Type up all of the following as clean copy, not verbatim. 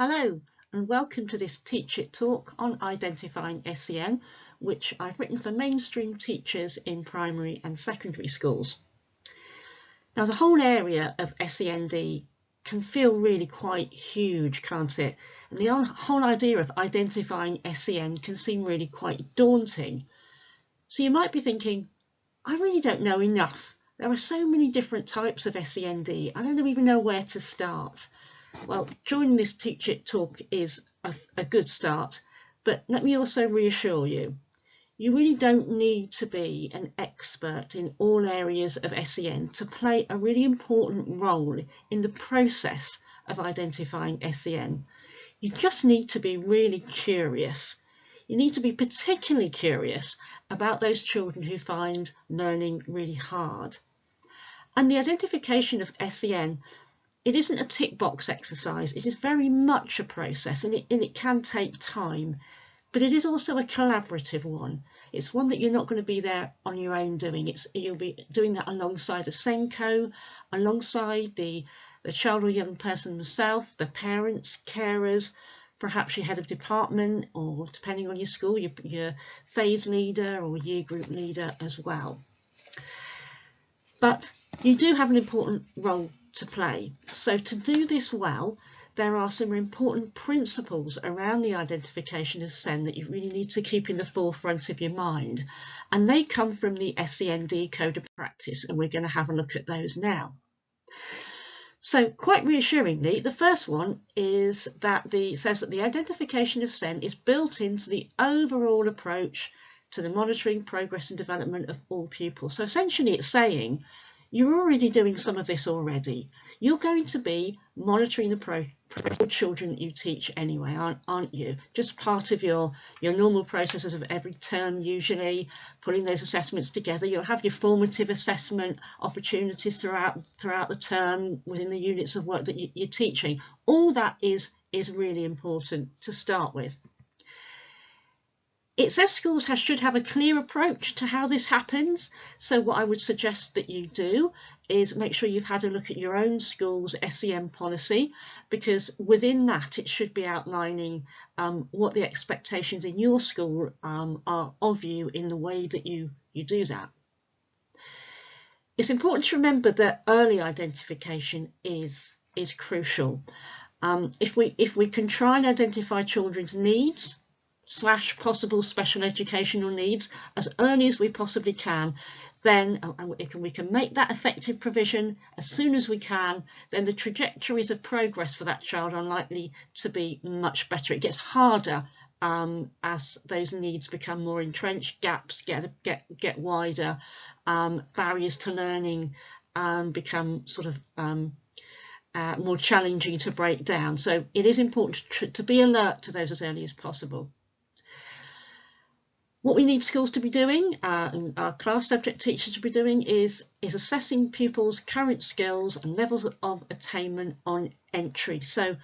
Hello and welcome to this Teachit Talk on identifying SEN, which I've written for mainstream teachers in primary and secondary schools. Now, the whole area of SEND can feel really quite huge, can't it? And the whole idea of identifying SEN can seem really quite daunting. So you might be thinking, I really don't know enough. There are so many different types of SEND. I don't even know where to start. Well, joining this Teachit Talk is a good start, but let me also reassure you, you really don't need to be an expert in all areas of SEN to play a really important role in the process of identifying SEN. You just need to be really curious. You need to be particularly curious about those children who find learning really hard. And the identification of SEN, it isn't a tick box exercise. It is very much a process, and it can take time, but it is also a collaborative one. It's one that you're not going to be there on your own doing. You'll be doing that alongside a SENCO, alongside the child or young person themselves, the parents, carers, perhaps your head of department, or depending on your school, your phase leader or year group leader as well. But you do have an important role to play. So to do this well, there are some important principles around the identification of SEN that you really need to keep in the forefront of your mind. And they come from the SEND Code of Practice, and we're going to have a look at those now. So quite reassuringly, the first one is that says that the identification of SEN is built into the overall approach to the monitoring, progress and development of all pupils. So essentially it's saying you're already doing some of this already. You're going to be monitoring the progress of children that you teach anyway, aren't you? Just part of your normal processes of every term, usually putting those assessments together. You'll have your formative assessment opportunities throughout the term within the units of work that you're teaching. All that is really important to start with. It says schools should have a clear approach to how this happens. So what I would suggest that you do is make sure you've had a look at your own school's SEN policy, because within that it should be outlining what the expectations in your school are of you in the way that you do that. It's important to remember that early identification is crucial. If we can try and identify children's needs / possible special educational needs as early as we possibly can, then we can make that effective provision as soon as we can, then the trajectories of progress for that child are likely to be much better. It gets harder as those needs become more entrenched, gaps get wider, barriers to learning become sort of more challenging to break down. So it is important to be alert to those as early as possible. What we need schools to be doing, and our class subject teachers to be doing, is assessing pupils' current skills and levels of attainment on entry. So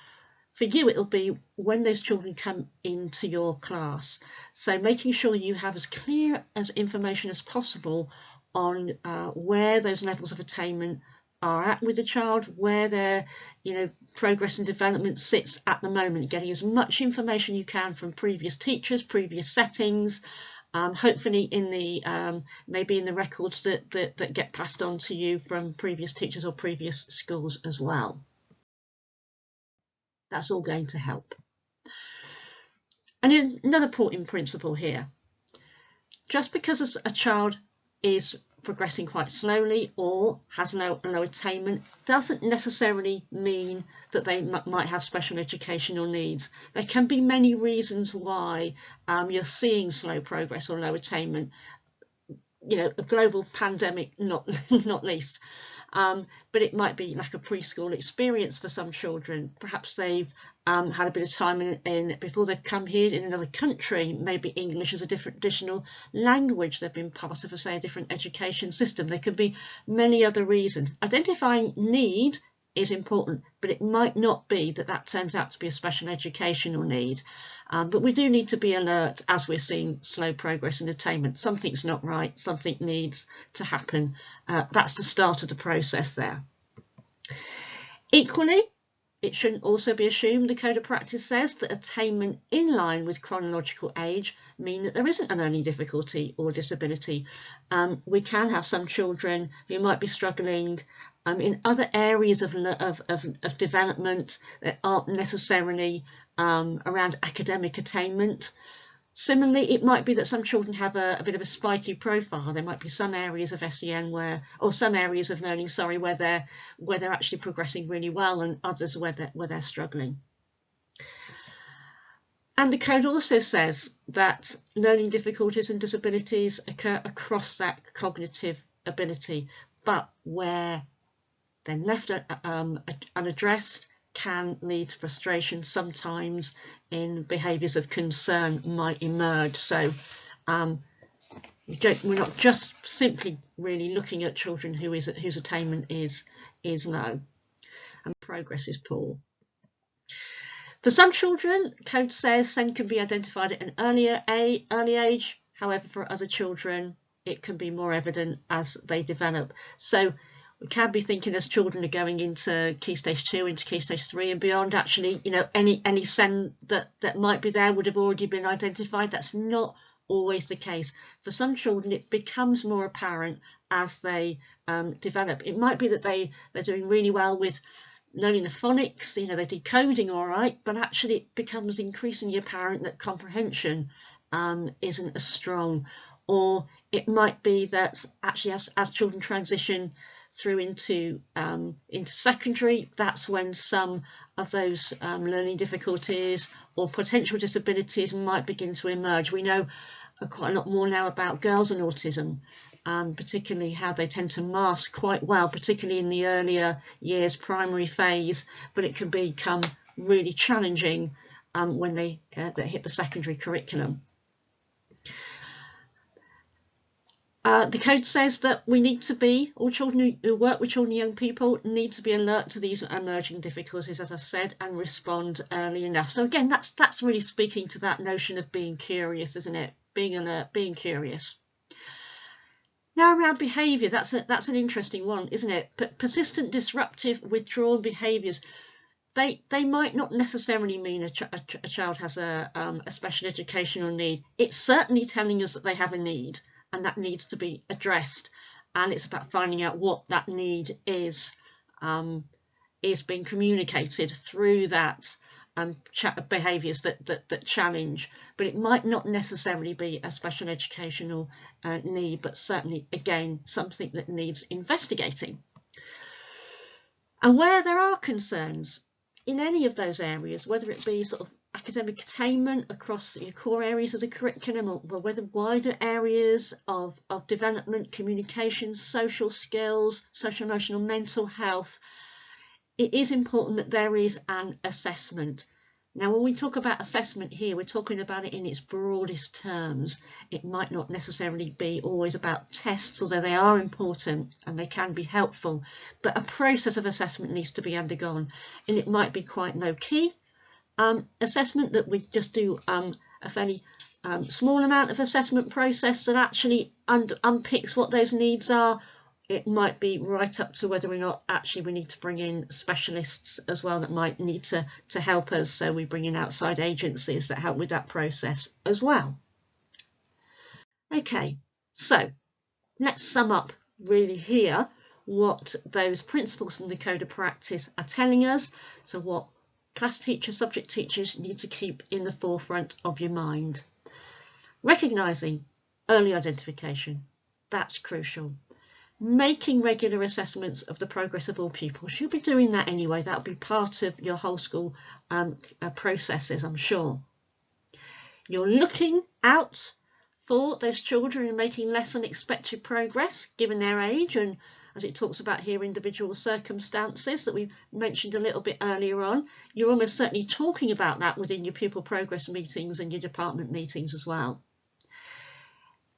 for you, it'll be when those children come into your class. So making sure you have as clear as information as possible on where those levels of attainment are at with the child, where their progress and development sits at the moment, getting as much information you can from previous teachers, previous settings, hopefully in the maybe in the records that get passed on to you from previous teachers or previous schools as well. That's all going to help. And another important principle here, just because a child is progressing quite slowly or has low attainment doesn't necessarily mean that they might have special educational needs. There can be many reasons why you're seeing slow progress or low attainment, a global pandemic not least. But it might be like a preschool experience for some children. Perhaps they've had a bit of time in before they've come here in another country. Maybe English is a different additional language. They've been part of, say, a different education system. There could be many other reasons. Identifying need is important, but it might not be that turns out to be a special educational need. But we do need to be alert as we're seeing slow progress in attainment. Something's not right, something needs to happen. That's the start of the process there. Equally, It shouldn't also be assumed, the Code of Practice says, that attainment in line with chronological age mean that there isn't a learning difficulty or disability. We can have some children who might be struggling in other areas of development that aren't necessarily around academic attainment. Similarly, it might be that some children have a bit of a spiky profile. There might be some areas of SEN or some areas of learning, where they're actually progressing really well, and others where they're struggling. And the code also says that learning difficulties and disabilities occur across that cognitive ability, but where they're left unaddressed, can lead to frustration. Sometimes in behaviours of concern might emerge. So we're not just simply really looking at children whose attainment is low and progress is poor. For some children, code says SEN can be identified at an early age. However, for other children, it can be more evident as they develop. So we can be thinking, as children are going into Key Stage 2, into Key Stage 3 and beyond, actually, any SEN that might be there would have already been identified. That's not always the case. For some children, it becomes more apparent as they develop. It might be that they're doing really well with learning the phonics, they're decoding all right, but actually it becomes increasingly apparent that comprehension isn't as strong. Or it might be that actually as children transition through into secondary, that's when some of those learning difficulties or potential disabilities might begin to emerge. We know quite a lot more now about girls and autism, particularly how they tend to mask quite well, particularly in the earlier years, primary phase, but it can become really challenging when they hit the secondary curriculum. The code says that we need to be, all children who work with children and young people need to be alert to these emerging difficulties, as I said, and respond early enough. So again, that's really speaking to that notion of being curious, isn't it? Being alert, being curious. Now around behaviour, that's an interesting one, isn't it? But persistent, disruptive, withdrawn behaviours, they might not necessarily mean a child has a special educational need. It's certainly telling us that they have a need, and that needs to be addressed, and it's about finding out what that need is being communicated through that behaviours that challenge. But it might not necessarily be a special educational need, but certainly again something that needs investigating. And where there are concerns in any of those areas, whether it be sort of academic attainment across your core areas of the curriculum, or whether wider areas of development, communication, social skills, social emotional mental health, it is important that there is an assessment. Now, when we talk about assessment here, we're talking about it in its broadest terms. It might not necessarily be always about tests, although they are important and they can be helpful, but a process of assessment needs to be undergone, and it might be quite low-key assessment, that we just do a fairly small amount of assessment process that actually unpicks what those needs are. It might be right up to whether or not actually we need to bring in specialists as well that might need to help us. So we bring in outside agencies that help with that process as well. Okay, so let's sum up really here what those principles from the Code of Practice are telling us. So what class teachers, subject teachers need to keep in the forefront of your mind. Recognising early identification, that's crucial. Making regular assessments of the progress of all pupils. You'll be doing that anyway. That'll be part of your whole school processes, I'm sure. You're looking out for those children and making less than expected progress given their age, and as it talks about here, individual circumstances that we mentioned a little bit earlier on. You're almost certainly talking about that within your pupil progress meetings and your department meetings as well.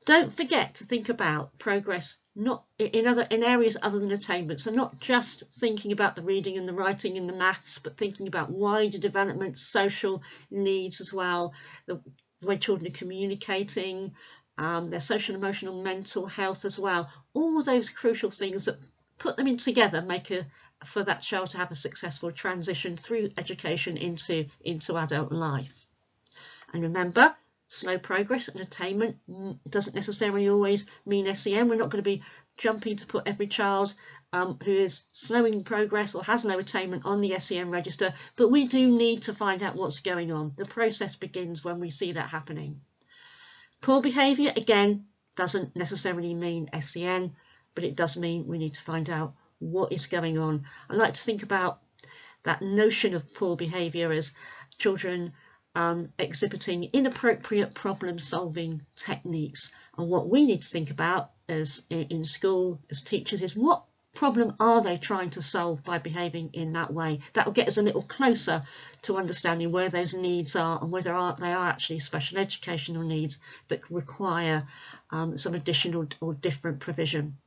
Don't forget to think about progress not in areas other than attainment. So not just thinking about the reading and the writing and the maths, but thinking about wider development, social needs as well, the way children are communicating, their social, emotional, mental health as well. All those crucial things that put them in together make for that child to have a successful transition through education into adult life. And remember, slow progress and attainment doesn't necessarily always mean SEN. We're not going to be jumping to put every child who is slowing progress or has no attainment on the SEN register, but we do need to find out what's going on. The process begins when we see that happening. Poor behaviour, again, doesn't necessarily mean SEN, but it does mean we need to find out what is going on. I like to think about that notion of poor behaviour as children exhibiting inappropriate problem-solving techniques. And what we need to think about as in school as teachers is, what problem are they trying to solve by behaving in that way? That will get us a little closer to understanding where those needs are and whether they are actually special educational needs that require some additional or different provision.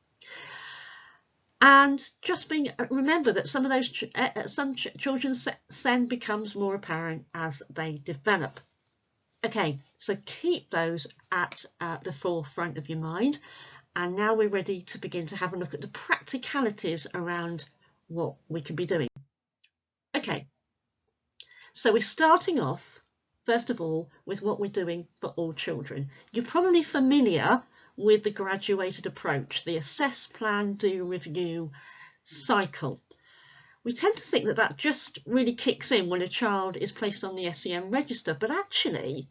And just remember that some of those children's SEN becomes more apparent as they develop. Okay, so keep those at the forefront of your mind. And now we're ready to begin to have a look at the practicalities around what we can be doing. Okay, so we're starting off, first of all, with what we're doing for all children. You're probably familiar with the graduated approach, the assess, plan, do, review cycle. We tend to think that that just really kicks in when a child is placed on the SEN register, but actually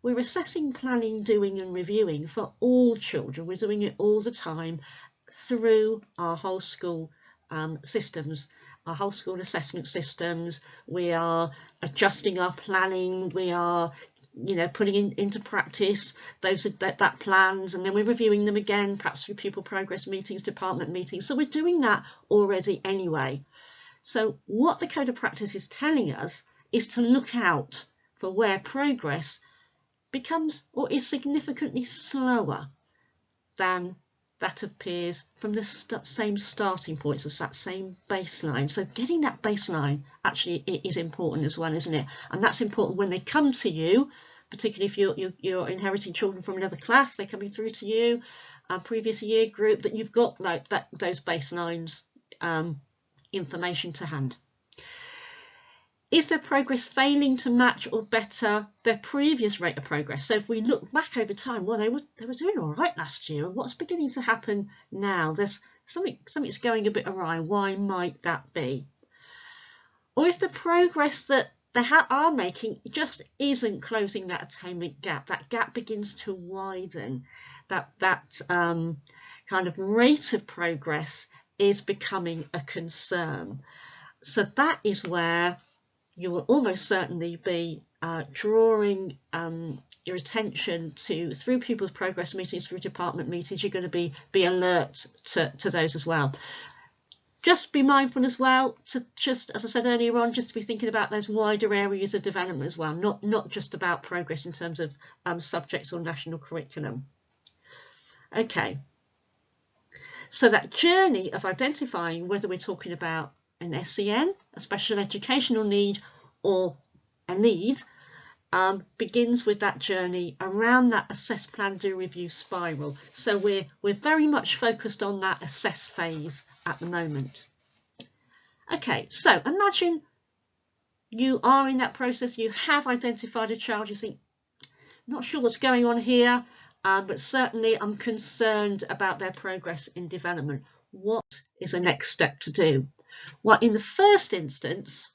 we're assessing, planning, doing and reviewing for all children. We're doing it all the time through our whole school systems, our whole school assessment systems. We are adjusting our planning, we are putting into practice that plans, and then we're reviewing them again, perhaps through pupil progress meetings, department meetings. So we're doing that already anyway. So what the code of practice is telling us is to look out for where progress becomes or is significantly slower than that of peers from the same starting points as that same baseline. So getting that baseline actually is important as well, isn't it? And that's important when they come to you, particularly if you're inheriting children from another class, they're coming through to you, previous year group, that you've got like those baselines information to hand. Is their progress failing to match or better their previous rate of progress? So if we look back over time, well, they were doing all right last year. What's beginning to happen now? There's something's going a bit awry. Why might that be? Or if the progress that they are making just isn't closing that attainment gap, that gap begins to widen, that kind of rate of progress is becoming a concern. So that is where you will almost certainly be drawing your attention to, through pupils progress meetings, through department meetings. You're going to be alert to those as well. Just be mindful as well to just, as I said earlier on, just to be thinking about those wider areas of development as well, not just about progress in terms of subjects or national curriculum. Okay, so that journey of identifying whether we're talking about an SEN, a special educational need, or a need, begins with that journey around that assess, plan, do, review spiral. So we're very much focused on that assess phase at the moment. Okay, so imagine you are in that process, you have identified a child, you think, not sure what's going on here, but certainly I'm concerned about their progress in development. What is the next step to do? Well, in the first instance,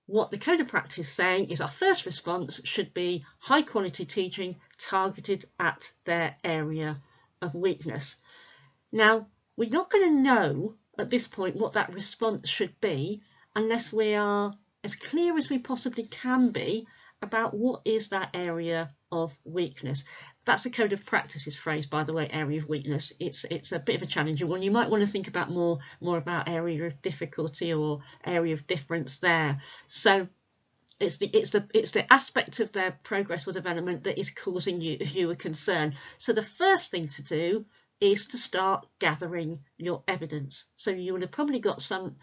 what the code of practice is saying is our first response should be high quality teaching targeted at their area of weakness. Now, we're not going to know at this point what that response should be unless we are as clear as we possibly can be about what is that area of weakness. That's a code of practice's phrase, by the way, area of weakness. It's a bit of a challenging one. You might want to think about more about area of difficulty or area of difference there. So it's the aspect of their progress or development that is causing you a concern. So the first thing to do is to start gathering your evidence. So you would have probably got some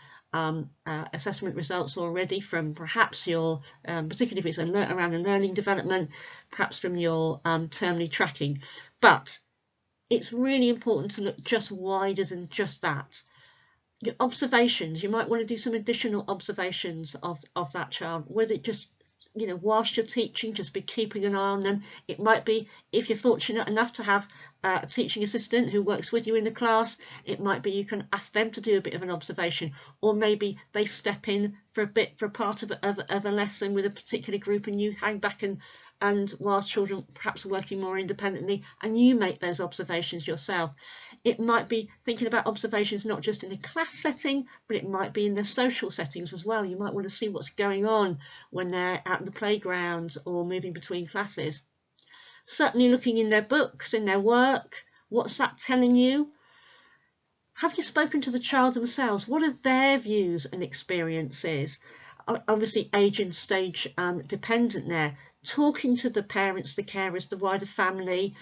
assessment results already from perhaps your, particularly if it's around a learning development, perhaps from your termly tracking. But it's really important to look just wider than just that. Your observations, you might want to do some additional observations of that child, whether it just, you know, whilst you're teaching, just be keeping an eye on them. It might be, if you're fortunate enough to have a teaching assistant who works with you in the class, it might be you can ask them to do a bit of an observation, or maybe they step in for a bit, for a part of a lesson with a particular group, and you hang back and whilst children perhaps are working more independently, and you make those observations yourself. It might be thinking about observations not just in a class setting, but it might be in their social settings as well. You might want to see what's going on when they're out in the playground or moving between classes. Certainly looking in their books, in their work, what's that telling you? Have you spoken to the child themselves? What are their views and experiences? Obviously age and stage dependent there. Talking to the parents, the carers, the wider family,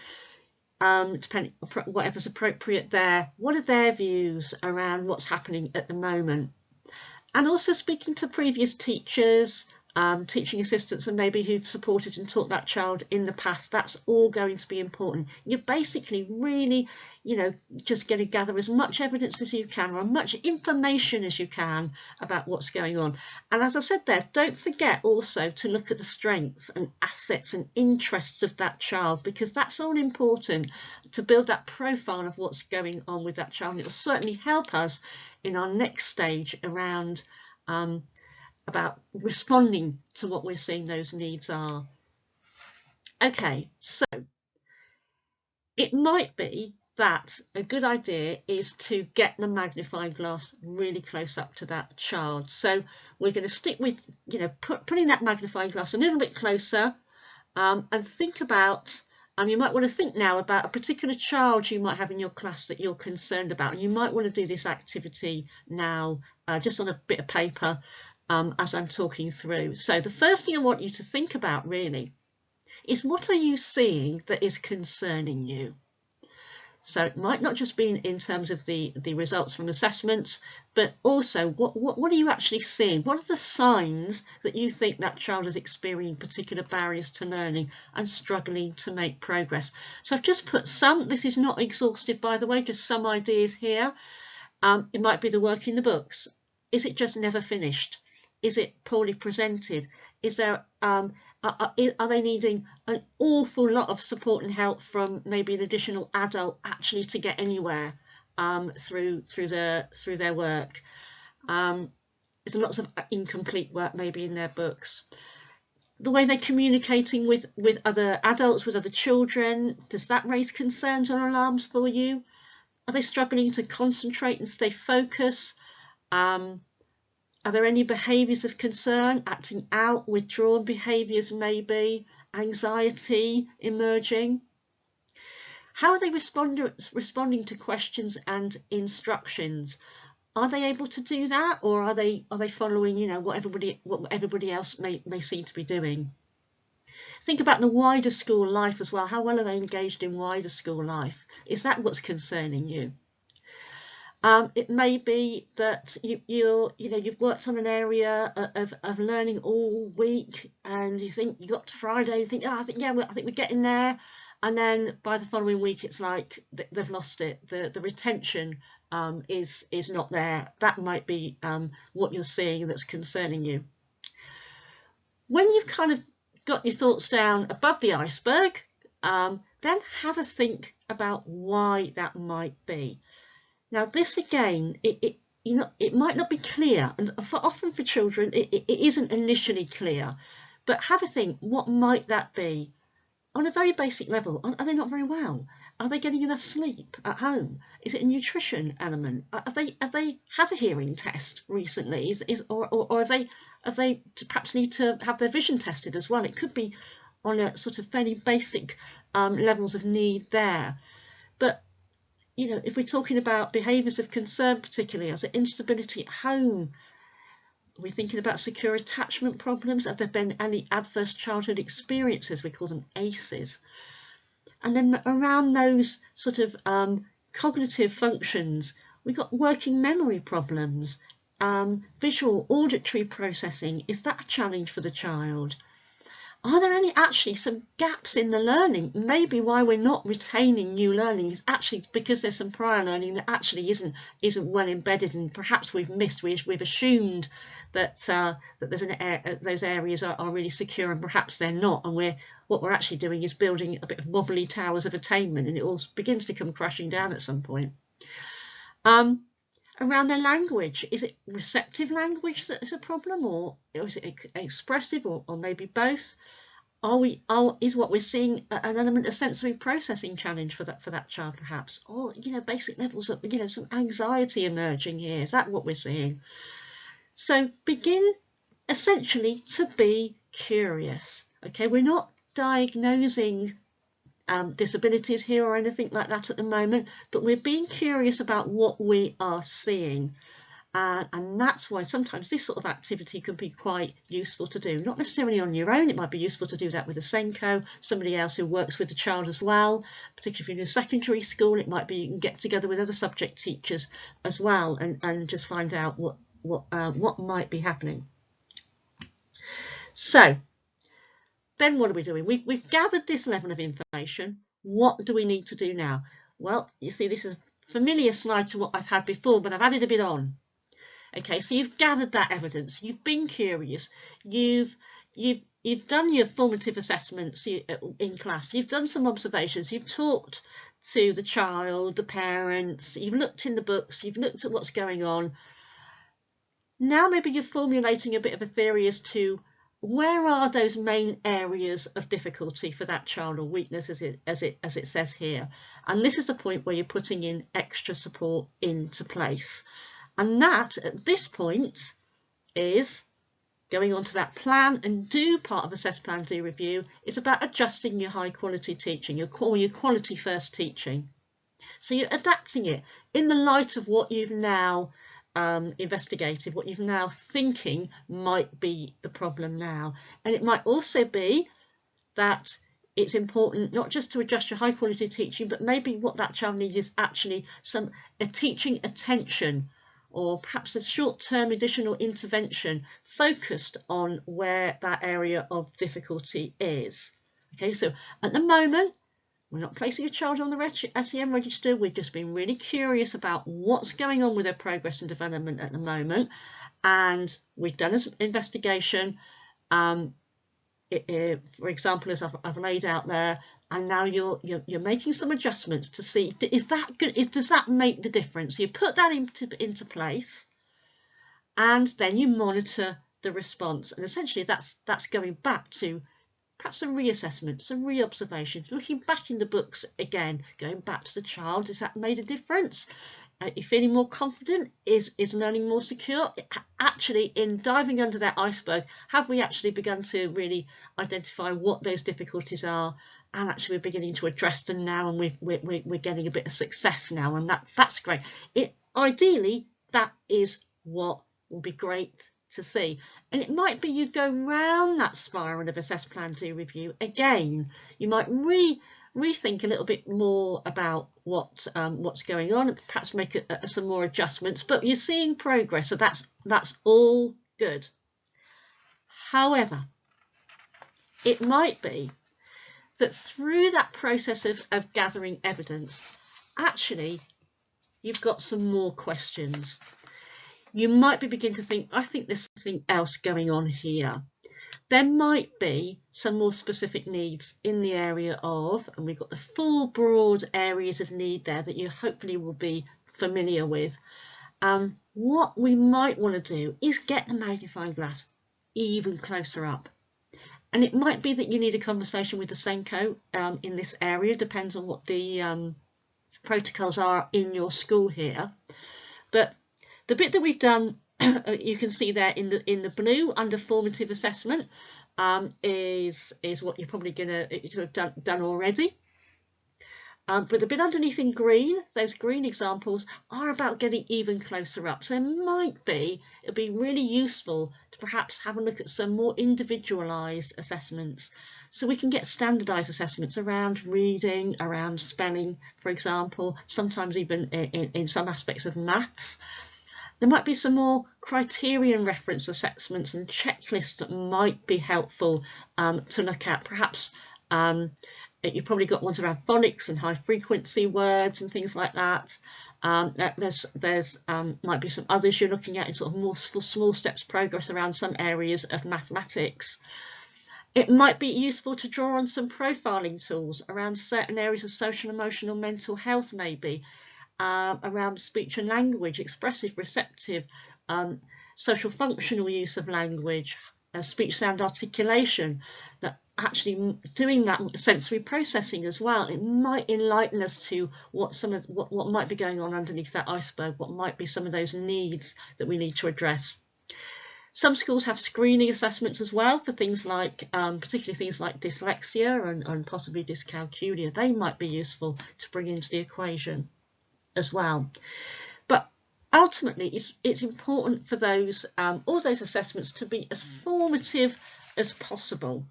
depending whatever's appropriate there. What are their views around what's happening at the moment? And also speaking to previous teachers, teaching assistants, and maybe who've supported and taught that child in the past. That's all going to be important. You're basically really, you know, just going to gather as much evidence as you can, or as much information as you can about what's going on. And as I said there, don't forget also to look at the strengths and assets and interests of that child, because that's all important to build that profile of what's going on with that child. And it will certainly help us in our next stage around about responding to what we're seeing those needs are. Okay, so it might be that a good idea is to get the magnifying glass really close up to that child. So we're going to stick with, you know, putting that magnifying glass a little bit closer, and think about, you might want to think now about a particular child you might have in your class that you're concerned about. And you might want to do this activity now, just on a bit of paper, as I'm talking through. So the first thing I want you to think about really is, what are you seeing that is concerning you? So it might not just be in terms of the results from assessments, but also what are you actually seeing? What are the signs that you think that child is experiencing particular barriers to learning and struggling to make progress? So I've just put some, this is not exhaustive by the way, just some ideas here. It might be the work in the books. Is it just never finished? Is it poorly presented? Is there are they needing an awful lot of support and help from maybe an additional adult actually to get anywhere through their work? There's lots of incomplete work maybe in their books. The way they're communicating with other adults, with other children, does that raise concerns or alarms for you? Are they struggling to concentrate and stay focused? Are there any behaviours of concern, acting out, withdrawn behaviours maybe, anxiety emerging? How are they responding to questions and instructions? Are they able to do that, or are they following, you know, what everybody else may seem to be doing? Think about the wider school life as well. How well are they engaged in wider school life? Is that what's concerning you? It may be that you've worked on an area of learning all week, and you think you got to Friday, you think, I think we're getting there, and then by the following week it's like they've lost it. The retention is not there. That might be what you're seeing that's concerning you. When you've kind of got your thoughts down above the iceberg, then have a think about why that might be. Now this again, it might not be clear, and often for children it isn't initially clear, but have a think, what might that be? On a very basic level, are they not very well? Are they getting enough sleep at home? Is it a nutrition element? Have they had a hearing test recently? Or have they perhaps need to have their vision tested as well? It could be on a sort of fairly basic levels of need there. But you know, if we're talking about behaviours of concern, particularly as instability at home, are we thinking about secure attachment problems? Have there been any adverse childhood experiences? We call them ACEs. And then around those sort of cognitive functions, we've got working memory problems, visual, auditory processing. Is that a challenge for the child? Are there actually some gaps in the learning? Maybe why we're not retaining new learning is actually because there's some prior learning that actually isn't well embedded, and perhaps we've assumed that that there's those areas are really secure, and perhaps they're not, and what we're actually doing is building a bit of wobbly towers of attainment, and it all begins to come crashing down at some point. Around their language, is it receptive language that is a problem, or is it expressive, or maybe both? Is what we're seeing an element of sensory processing challenge for that child, perhaps, or basic levels of some anxiety emerging here? Is that what we're seeing? So begin essentially to be curious. Okay, we're not diagnosing disabilities here or anything like that at the moment, but we're being curious about what we are seeing. And that's why sometimes this sort of activity can be quite useful to do. Not necessarily on your own, it might be useful to do that with a SENCO, somebody else who works with the child as well. Particularly if you're in a secondary school, it might be you can get together with other subject teachers as well and just find out what might be happening. So then what are we doing? We've gathered this level of information. What do we need to do now? Well, you see, this is a familiar slide to what I've had before, but I've added a bit on. Okay, so you've gathered that evidence, you've been curious, you've done your formative assessments in class, you've done some observations, you've talked to the child, the parents, you've looked in the books, you've looked at what's going on. Now maybe you're formulating a bit of a theory as to where are those main areas of difficulty for that child, or weakness as it says here. And this is the point where you're putting in extra support into place. And that, at this point, is going on to that plan and do part of assess, plan, do review. It's about adjusting your high quality teaching, your quality first teaching. So you're adapting it in the light of what you've now investigated, what you've now thinking might be the problem now. And it might also be that it's important not just to adjust your high quality teaching, but maybe what that child needs is actually a teaching attention, or perhaps a short-term additional intervention focused on where that area of difficulty is. Okay, so at the moment, we're not placing a child on the SEN register, we've just been really curious about what's going on with their progress and development at the moment, and we've done an investigation, for example, as I've laid out there, and now you're making some adjustments to see, is that good? Does that make the difference? You put that into place, and then you monitor the response. And essentially, that's going back to perhaps some reassessment, some re-observations, looking back in the books again, going back to the child. Has that made a difference? You're feeling more confident? Is learning more secure? Actually, in diving under that iceberg, have we actually begun to really identify what those difficulties are? And actually, we're beginning to address them now, and we're getting a bit of success now, and that's great. Ideally, that is what will be great to see. And it might be you go round that spiral of assess, plan, do, review again. You might rethink a little bit more about what's going on, and perhaps make some more adjustments, but you're seeing progress, so that's all good. However, it might be that through that process of gathering evidence, actually you've got some more questions. You might be beginning to think, I think there's something else going on here. There might be some more specific needs in the area of, and we've got the 4 broad areas of need there that you hopefully will be familiar with. What we might want to do is get the magnifying glass even closer up. And it might be that you need a conversation with the SENCO in this area, depends on what the protocols are in your school here. But the bit that we've done, you can see there in the blue under formative assessment, is what you're probably going to have done already. But the bit underneath in green, those green examples are about getting even closer up. So it'd be really useful to perhaps have a look at some more individualised assessments, so we can get standardised assessments around reading, around spelling, for example, sometimes even in some aspects of maths. There might be some more criterion reference assessments and checklists that might be helpful to look at. Perhaps you've probably got ones around phonics and high frequency words and things like that. There's might be some others you're looking at in sort of more for small steps progress around some areas of mathematics. It might be useful to draw on some profiling tools around certain areas of social, emotional, mental health, maybe around speech and language, expressive, receptive, social functional use of language, speech sound articulation, that actually doing that sensory processing as well. It might enlighten us to what might be going on underneath that iceberg, what might be some of those needs that we need to address. Some schools have screening assessments as well for things like, particularly things like dyslexia and possibly dyscalculia. They might be useful to bring into the equation as well. But ultimately, it's important for those all those assessments to be as formative as possible.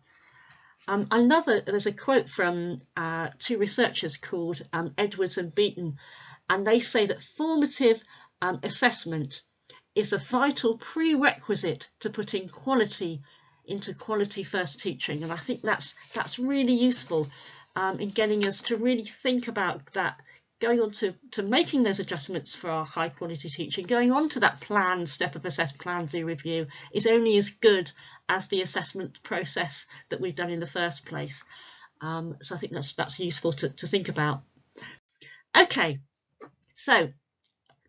I love there's a quote from two researchers called Edwards and Beaton, and they say that formative assessment is a vital prerequisite to putting quality into quality first teaching. And I think that's really useful in getting us to really think about that, going on to making those adjustments for our high quality teaching. Going on to that plan, step of assess, plan, do, review is only as good as the assessment process that we've done in the first place. So I think that's useful to think about. Okay, so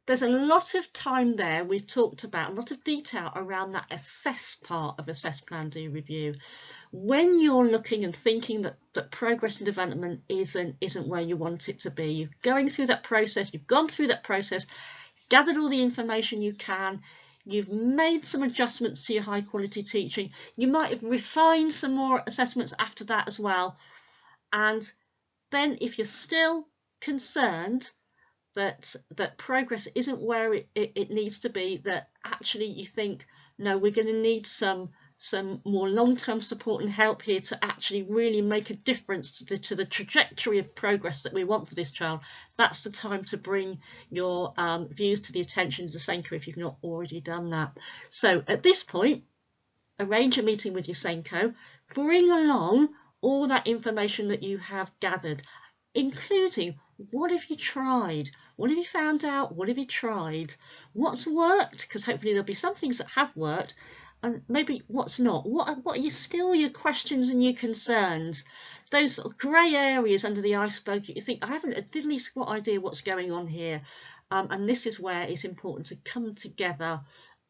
there's a lot of time there we've talked about, a lot of detail around that assess part of assess, plan, do, review. When you're looking and thinking that progress and development isn't where you want it to be, you're going through that process, you've gone through that process, gathered all the information you can, you've made some adjustments to your high quality teaching, you might have refined some more assessments after that as well. And then if you're still concerned that progress isn't where it needs to be, that actually you think, no, we're going to need some more long-term support and help here to actually really make a difference to the trajectory of progress that we want for this child, that's the time to bring your views to the attention of the SENCO if you've not already done that. So at this point, arrange a meeting with your SENCO, bring along all that information that you have gathered, including what have you tried, what have you found out, what have you tried, what's worked, because hopefully there'll be some things that have worked, and maybe what's not. What are still your questions and your concerns, those sort of grey areas under the iceberg that you think, I haven't a diddly squat idea what's going on here, and this is where it's important to come together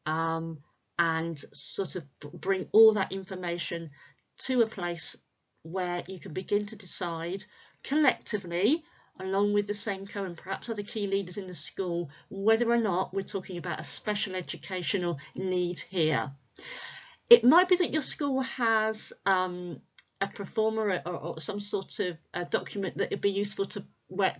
and sort of bring all that information to a place where you can begin to decide collectively, along with the SENCO and perhaps other key leaders in the school, whether or not we're talking about a special educational need here. It might be that your school has a performer or some sort of a document that would be useful to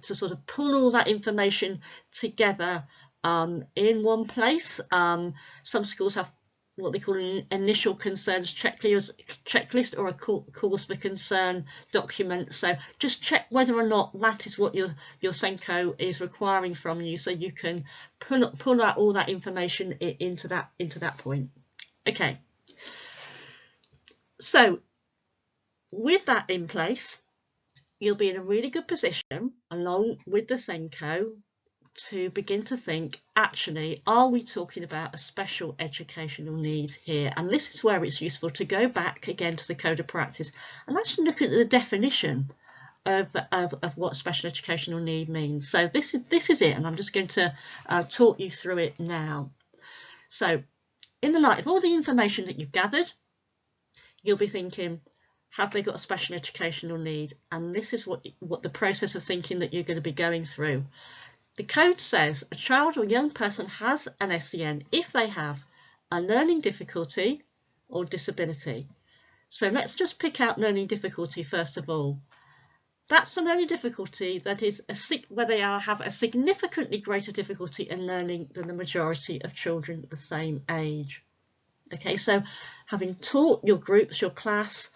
sort of pull all that information together in one place. Some schools have what they call an initial concerns checklist or a cause for concern document. So just check whether or not that is what your SENCO is requiring from you, so you can pull out all that information into that point. Okay. So with that in place, you'll be in a really good position, along with the SENCO, to begin to think, actually, are we talking about a special educational need here? And this is where it's useful to go back again to the code of practice and actually look at the definition of what special educational need means. So this is it, and I'm just going to talk you through it now. So in the light of all the information that you've gathered, you'll be thinking, have they got a special educational need? And this is what the process of thinking that you're going to be going through. The code says a child or young person has an SEN if they have a learning difficulty or disability. So let's just pick out learning difficulty first of all. That's a learning difficulty that is where they have a significantly greater difficulty in learning than the majority of children the same age. Okay, so having taught your groups, your class,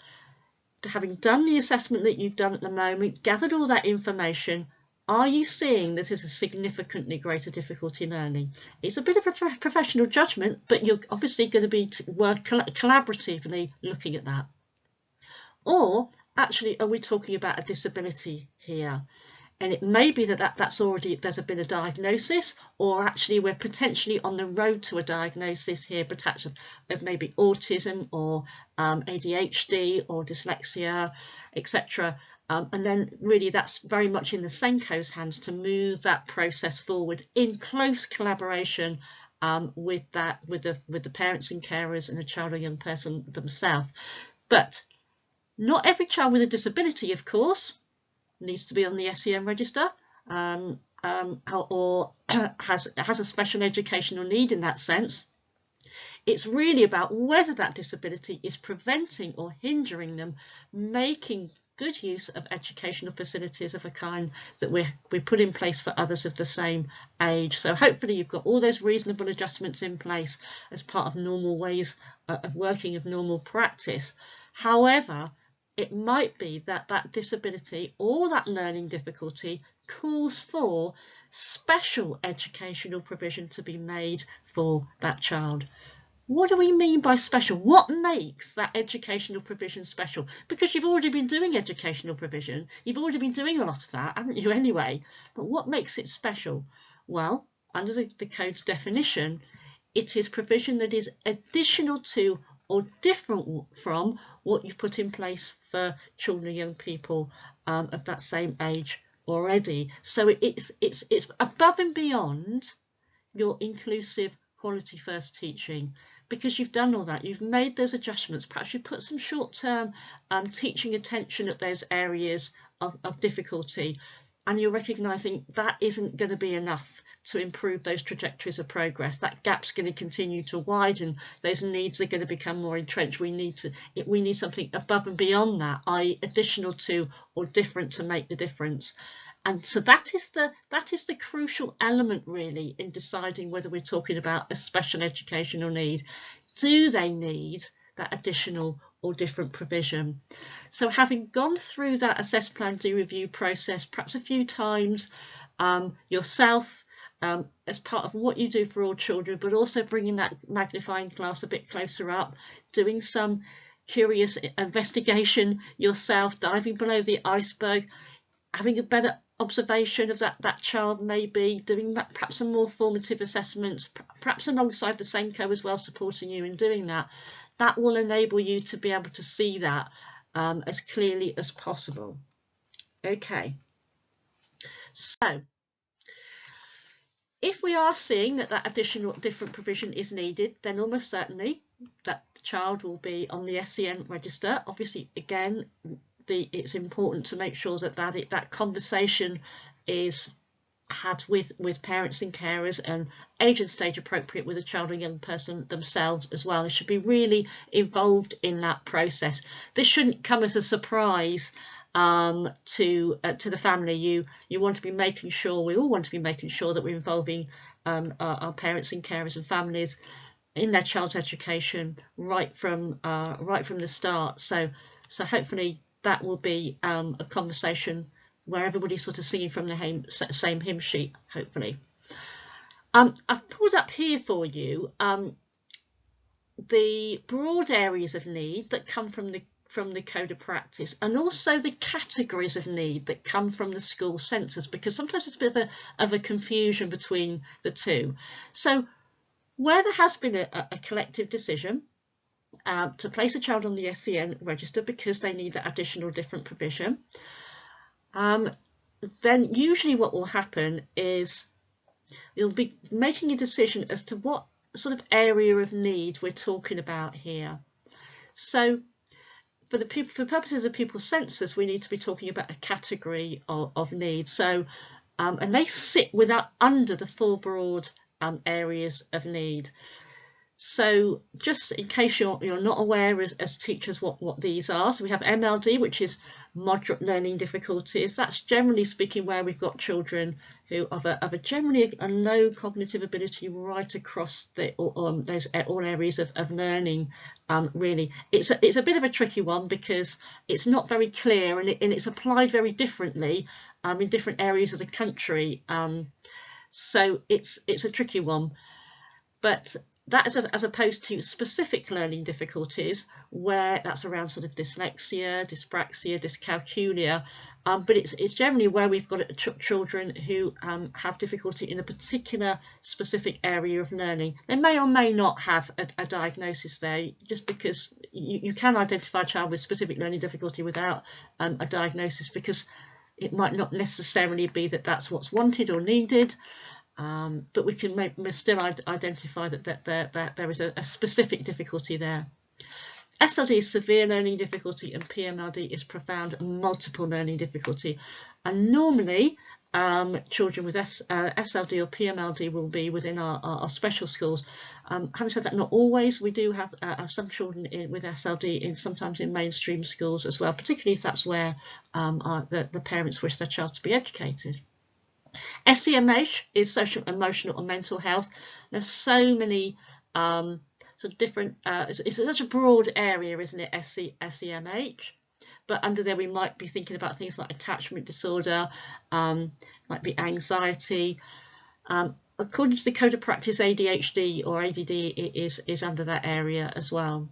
having done the assessment that you've done at the moment, gathered all that information, Are you seeing this as a significantly greater difficulty in learning? It's a bit of a professional judgment, but you're obviously going to be work collaboratively looking at that. Or actually, are we talking about a disability here? And it may be that's already, there's been a diagnosis, or actually we're potentially on the road to a diagnosis here, perhaps of maybe autism or ADHD or dyslexia, etc. And then really that's very much in the Senko's hands to move that process forward in close collaboration with the parents and carers and the child or young person themselves. But not every child with a disability, of course, needs to be on the SEN register or has a special educational need in that sense. It's really about whether that disability is preventing or hindering them making good use of educational facilities of a kind that we put in place for others of the same age. So hopefully you've got all those reasonable adjustments in place as part of normal ways of working, of normal practice. However, it might be that that disability or that learning difficulty calls for special educational provision to be made for that child. What do we mean by special? What makes that educational provision special? Because you've already been doing educational provision. You've already been doing a lot of that, haven't you, anyway? But what makes it special? Well, under the code's definition, it is provision that is additional to or different from what you've put in place for children and young people of that same age already. So it's above and beyond your inclusive quality first teaching, because you've done all that, you've made those adjustments, perhaps you put some short-term teaching attention at those areas of difficulty, and you're recognising that isn't going to be enough to improve those trajectories of progress. That gap's going to continue to widen. Those needs are going to become more entrenched. We need something above and beyond that, i.e. additional to or different to make the difference. And so that is the crucial element really in deciding whether we're talking about a special educational need. Do they need that additional or different provision? So having gone through that assess, plan, do, review process perhaps a few times yourself, as part of what you do for all children, but also bringing that magnifying glass a bit closer up, doing some curious investigation yourself, diving below the iceberg, having a better observation of that child, maybe doing perhaps some more formative assessments, perhaps alongside the Senko as well, supporting you in doing that. That will enable you to be able to see that as clearly as possible. Okay, so if we are seeing that additional different provision is needed, then almost certainly that the child will be on the SEN register. Obviously, again, it's important to make sure that conversation is had with parents and carers, and age and stage appropriate with the child or young person themselves as well. They should be really involved in that process. This shouldn't come as a surprise to the family. You want to be making sure, we all want to be making sure that we're involving our parents and carers and families in their child's education right from the start. So hopefully that will be a conversation where everybody's sort of singing from the same hymn sheet, hopefully. I've pulled up here for you the broad areas of need that come from the code of practice, and also the categories of need that come from the school census, because sometimes it's a bit of a confusion between the two. So where there has been a collective decision to place a child on the SEN register because they need that additional different provision, then usually what will happen is you'll be making a decision as to what sort of area of need we're talking about here. So for purposes of pupil census, we need to be talking about a category of need. So and they sit under the four broad areas of need. So just in case you're not aware as teachers what these are, so we have MLD, which is moderate learning difficulties. That's generally speaking where we've got children who have a generally a low cognitive ability right across those all areas of learning. Really, it's a bit of a tricky one because it's not very clear, and it's applied very differently in different areas of the country. So it's a tricky one. But that is as opposed to specific learning difficulties, where that's around sort of dyslexia, dyspraxia, dyscalculia, but it's generally where we've got children who have difficulty in a particular specific area of learning. They may or may not have a diagnosis there, just because you can identify a child with specific learning difficulty without a diagnosis, because it might not necessarily be that that's what's wanted or needed. But we can still identify that there is a specific difficulty there. SLD is severe learning difficulty, and PMLD is profound multiple learning difficulty. And normally, children with SLD or PMLD will be within our special schools. Having said that, not always. We do have some children with SLD sometimes in mainstream schools as well, particularly if that's where the parents wish their child to be educated. SEMH is social, emotional, and mental health. There's so many sort of different. It's such a broad area, isn't it? SEMH, but under there we might be thinking about things like attachment disorder, might be anxiety. According to the Code of Practice, ADHD or ADD is under that area as well.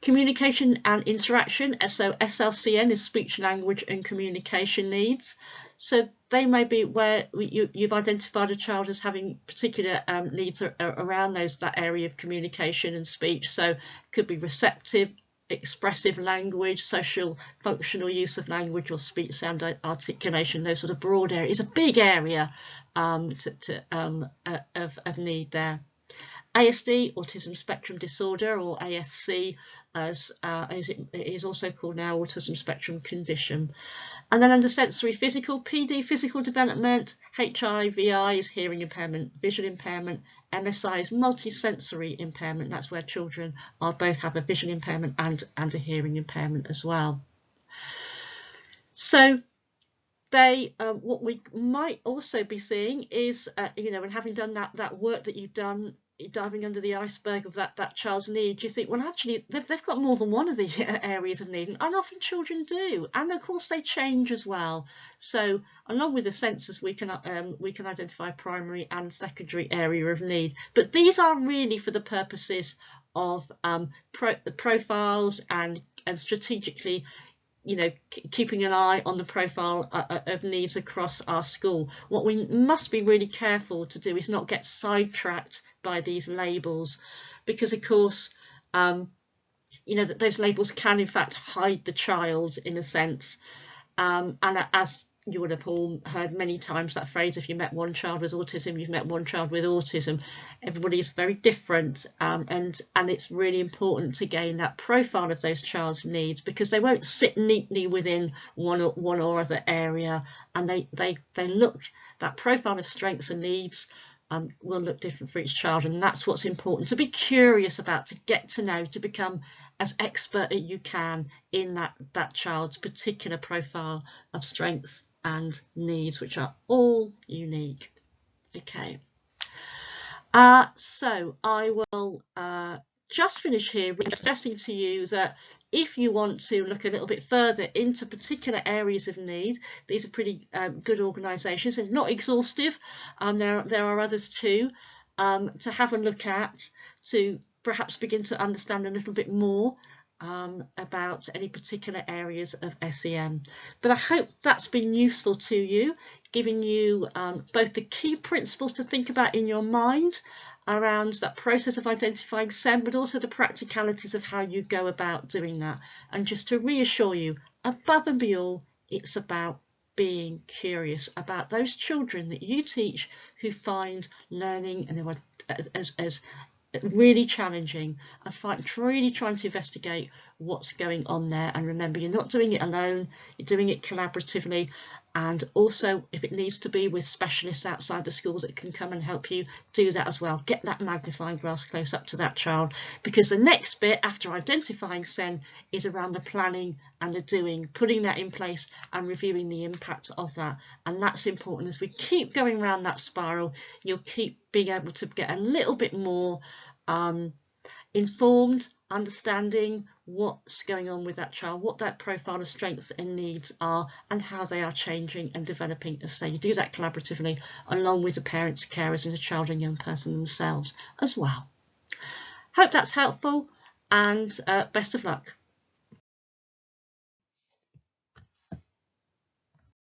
Communication and interaction, so SLCN is speech, language and communication needs. So they may be where you've identified a child as having particular needs around that area of communication and speech. So it could be receptive, expressive language, social functional use of language, or speech, sound, articulation. Those sort of broad areas. It's a big area of need there. ASD, autism spectrum disorder, or ASC, as it is also called now, autism spectrum condition. And then under sensory physical, PD, physical development, HIVI is hearing impairment, visual impairment, MSI is multisensory impairment. That's where children both have a visual impairment and a hearing impairment as well. So they, what we might also be seeing is, and having done that work that you've done, diving under the iceberg of that child's need, you think, well, actually they've got more than one of the areas of need, and often children do, and of course they change as well. So along with the sensors, we can identify primary and secondary area of need, but these are really for the purposes of profiles and strategically keeping an eye on the profile of needs across our school. What we must be really careful to do is not get sidetracked by these labels, because of course that those labels can in fact hide the child in a sense, and as you would have all heard many times that phrase, if you met one child with autism, you've met one child with autism. Everybody is very different, and it's really important to gain that profile of those child's needs, because they won't sit neatly within one or other area, and they look, that profile of strengths and needs will look different for each child, and that's what's important to be curious about, to get to know, to become as expert as you can in that child's particular profile of strengths and needs, which are all unique. Okay, so I will just finish here with suggesting to you that if you want to look a little bit further into particular areas of need, these are pretty good organisations. It's not exhaustive. There are others too to have a look at, to perhaps begin to understand a little bit more about any particular areas of SEN. But I hope that's been useful to you, giving you both the key principles to think about in your mind around that process of identifying SEN, but also the practicalities of how you go about doing that. And just to reassure you, above and beyond, it's about being curious about those children that you teach who find learning and who are as really challenging, and really trying to investigate what's going on there. And remember, you're not doing it alone, you're doing it collaboratively, And also, if it needs to be with specialists outside the schools that can come and help you, do that as well. Get that magnifying glass close up to that child, because the next bit after identifying SEN is around the planning and the doing, putting that in place and reviewing the impact of that. And that's important. As we keep going around that spiral, you'll keep being able to get a little bit more informed, understanding what's going on with that child, what that profile of strengths and needs are, and how they are changing and developing as they do that collaboratively along with the parents, carers and the child and young person themselves as well. Hope that's helpful, and best of luck.